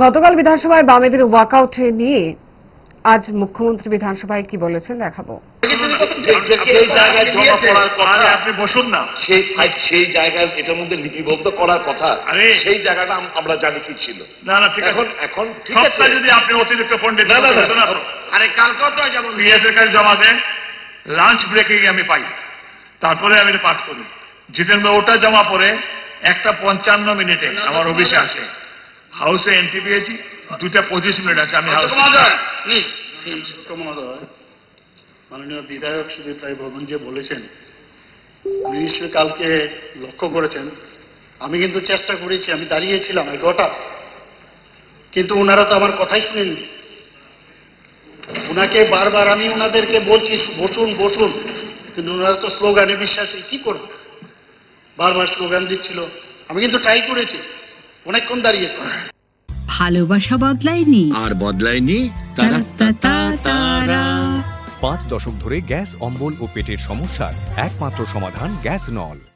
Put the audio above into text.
গতকাল বিধানসভায় বামেদের ওয়াকআউট নিয়ে আজ মুখ্যমন্ত্রী বিধানসভায় কি বলেছেন দেখাবো। সেই জায়গায় জমা পড়ার কথা, আপনি বসুন না। সেই জায়গায় এটার মধ্যে লিপিবদ্ধ করার কথা, সেই জায়গাটা আমরা জানি কি ছিল। না না, ঠিক আছে, এখন ঠিক আছে। যদি আপনি অতিরিক্ত পণ্ডিত না, আরে কালকেও তো যেমন পিএস এর কাছে জমা দেন, লাঞ্চ ব্রেকে আমি পাই, তারপরে আমি পাঠ করি। জিতেন্দ্র ওটা জমা পড়ে 1:55 আমার অফিসে আসে, হাউসে এন্ট্রি পেয়েছি, 2:25 আছে আমি হাউসে। প্লিজ ছোট্ট মহোদয়, মাননীয় বিধায়ক সুদীপ রায় বর্মন যে বলেছেন, উনি নিশ্চয়ই কালকে লক্ষ্য করেছেন। আমি কিন্তু চেষ্টা করেছি, আমি দাঁড়িয়েছিলাম 11টা, কিন্তু ওনারা তো আমার কথাই শুনেননি। ওনাকে বারবার আমি ওনাদেরকে বলছি বসুন বসুন, কিন্তু ওনারা তো স্লোগানে বিশ্বাসী, কি করব, বারবার স্লোগান দিচ্ছিল। আমি কিন্তু ট্রাই করেছি, অনেকক্ষণ দাঁড়িয়েছি। ভালোবাসা বদলায়নি, আর বদলায়নি তারা। 5 দশক ধরে গ্যাস অম্বল ও পেটের সমস্যার একমাত্র সমাধান গ্যাস নল।